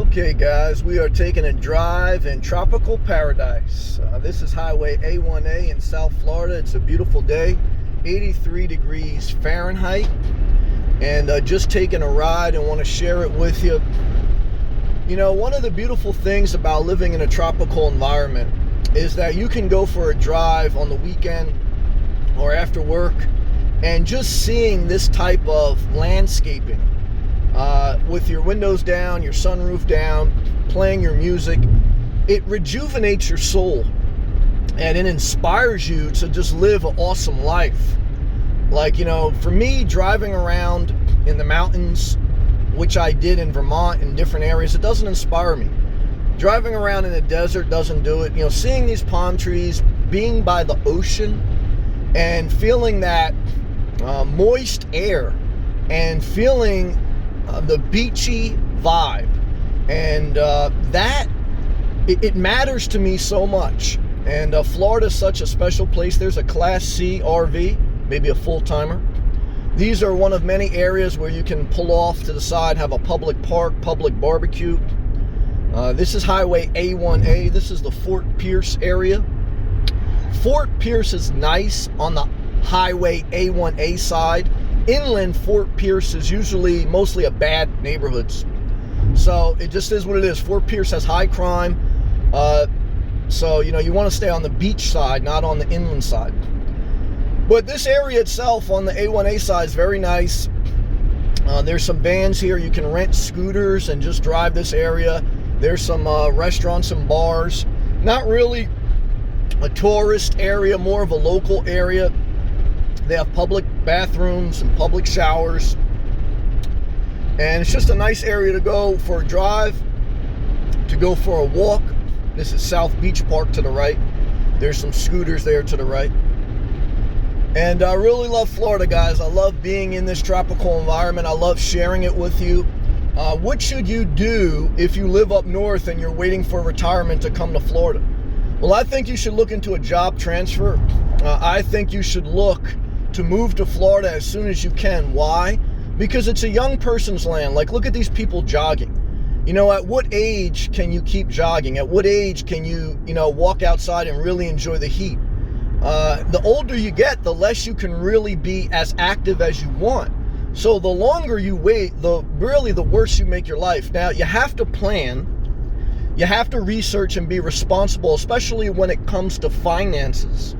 Okay guys, we are taking a drive in tropical paradise. This is Highway A1A in South Florida. It's a beautiful day, 83 degrees Fahrenheit, and just taking a ride and want to share it with you. You know, one of the beautiful things about living in a tropical environment is that you can go for a drive on the weekend or after work and just seeing this type of landscaping with your windows down, your sunroof down, playing your music. It rejuvenates your soul and it inspires you to just live an awesome life. Like, you know, for me, driving around in the mountains, which I did in Vermont in different areas, it doesn't inspire me. Driving around in the desert doesn't do it. You know, seeing these palm trees, being by the ocean and feeling that moist air and feeling the beachy vibe, and that it matters to me so much. And Florida's such a special place. There's a Class C RV, maybe a full-timer. These are one of many areas where you can pull off to the side, have a public park, public barbecue. This is Highway A1A. This is the Fort Pierce area. Fort Pierce is nice on the Highway A1A side. Inland Fort Pierce is usually mostly a bad neighborhoods. So it just is what it is. Fort Pierce has high crime. So, you know, you want to stay on the beach side, not on the inland side. But this area itself on the A1A side is very nice. There's some vans here. You can rent scooters and just drive this area. There's some restaurants and bars. Not really a tourist area, more of a local area. They have public bathrooms and public showers. And it's just a nice area to go for a drive, to go for a walk. This is South Beach Park to the right. There's some scooters there to the right. And I really love Florida, guys. I love being in this tropical environment. I love sharing it with you. What should you do if you live up north and you're waiting for retirement to come to Florida? Well, I think you should look into a job transfer. I think you should look to move to Florida as soon as you can. Why? Because it's a young person's land. Like, look at these people jogging. You know, at what age can you keep jogging? At what age can you walk outside and really enjoy the heat? The older you get, the less you can really be as active as you want. So the longer you wait, the worse you make your life. Now, you have to plan. You have to research and be responsible, especially when it comes to finances.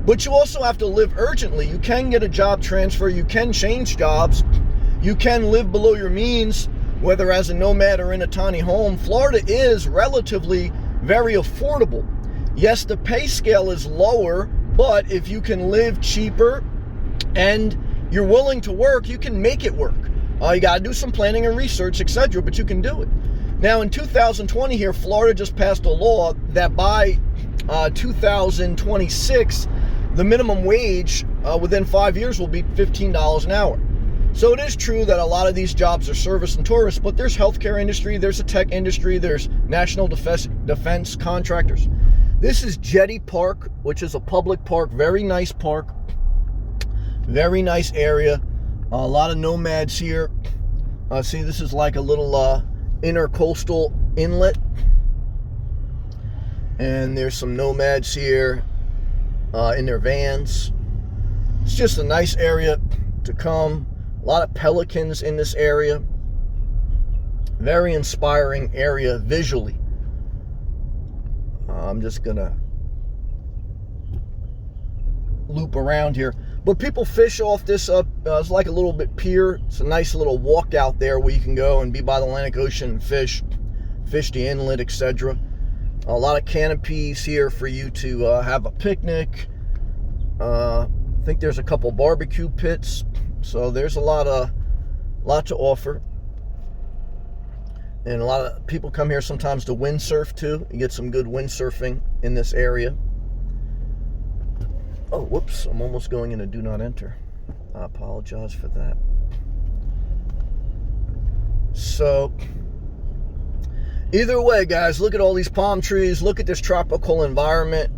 But you also have to live urgently. You can get a job transfer. You can change jobs. You can live below your means, whether as a nomad or in a tiny home. Florida is relatively very affordable. Yes, the pay scale is lower, but if you can live cheaper and you're willing to work, you can make it work. You got to do some planning and research, etc., but you can do it. Now, in 2020 here, Florida just passed a law that by 2026, the minimum wage within 5 years will be $15 an hour. So it is true that a lot of these jobs are service and tourists, but there's healthcare industry, there's a tech industry, there's national defense contractors. This is Jetty Park, which is a public park, very nice park, very nice area. A lot of nomads here. See, this is like a little intercoastal inlet. And there's some nomads here in their vans. It's just a nice area to come. A lot of pelicans in this area. Very inspiring area visually. I'm just gonna loop around here. But people fish off this it's like a little bit pier. It's a nice little walk out there where you can go and be by the Atlantic Ocean and fish the inlet, etc. A lot of canopies here for you to have a picnic. I think there's a couple barbecue pits. So there's a lot to offer. And a lot of people come here sometimes to windsurf too. You get some good windsurfing in this area. Oh, whoops, I'm almost going into do not enter. I apologize for that. So, either way, guys, look at all these palm trees. Look at this tropical environment.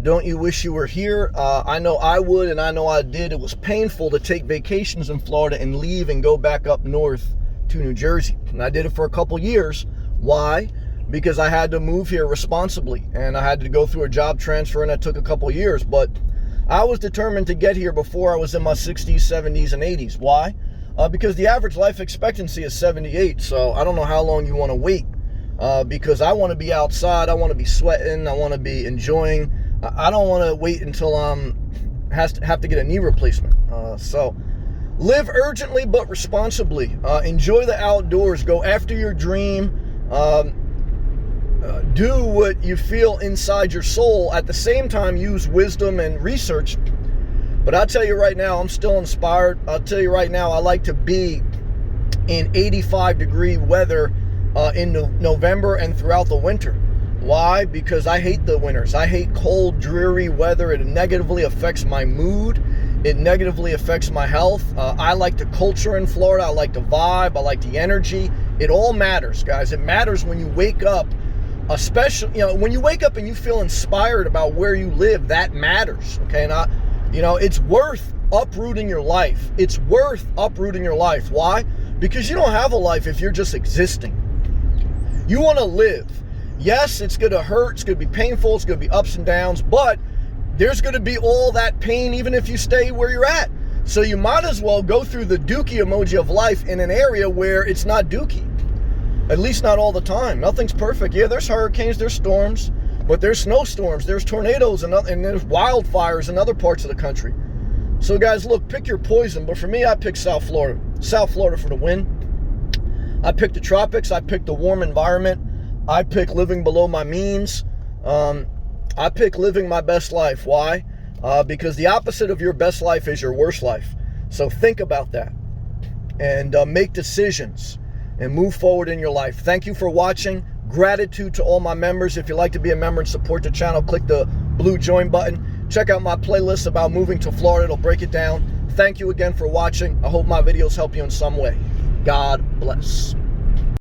Don't you wish you were here? I know I would, and I know I did. It was painful to take vacations in Florida and leave and go back up north to New Jersey. And I did it for a couple years, Why? Because I had to move here responsibly, and I had to go through a job transfer, and that took a couple years. But I was determined to get here before I was in my 60s, 70s, and 80s. Why? Because the average life expectancy is 78. So I don't know how long you want to wait. Because I want to be outside. I want to be sweating. I want to be enjoying. I don't want to wait until have to get a knee replacement. So live urgently but responsibly. Enjoy the outdoors. Go after your dream. Do what you feel inside your soul. At the same time, use wisdom and research. But I'll tell you right now, I'm still inspired. I'll tell you right now, I like to be in 85-degree weather in November and throughout the winter. Why? Because I hate the winters. I hate cold, dreary weather. It negatively affects my mood. It negatively affects my health. I like the culture in Florida. I like the vibe. I like the energy. It all matters, guys. It matters when you wake up. Especially, when you wake up and you feel inspired about where you live, that matters. Okay, and it's worth uprooting your life. It's worth uprooting your life. Why? Because you don't have a life if you're just existing. You want to live. Yes, it's going to hurt. It's going to be painful. It's going to be ups and downs. But there's going to be all that pain even if you stay where you're at. So you might as well go through the dookie emoji of life in an area where it's not dookie. At least not all the time. Nothing's perfect. Yeah, there's hurricanes, there's storms, but there's snowstorms, there's tornadoes, and there's wildfires in other parts of the country. So guys, look, pick your poison. But for me, I picked South Florida. South Florida for the win. I picked the tropics. I picked the warm environment. I picked living below my means. I picked living my best life. Why? Because the opposite of your best life is your worst life. So think about that and make decisions and move forward in your life. Thank you for watching. Gratitude to all my members. If you'd like to be a member and support the channel, click the blue join button. Check out my playlist about moving to Florida. It'll break it down. Thank you again for watching. I hope my videos help you in some way. God bless.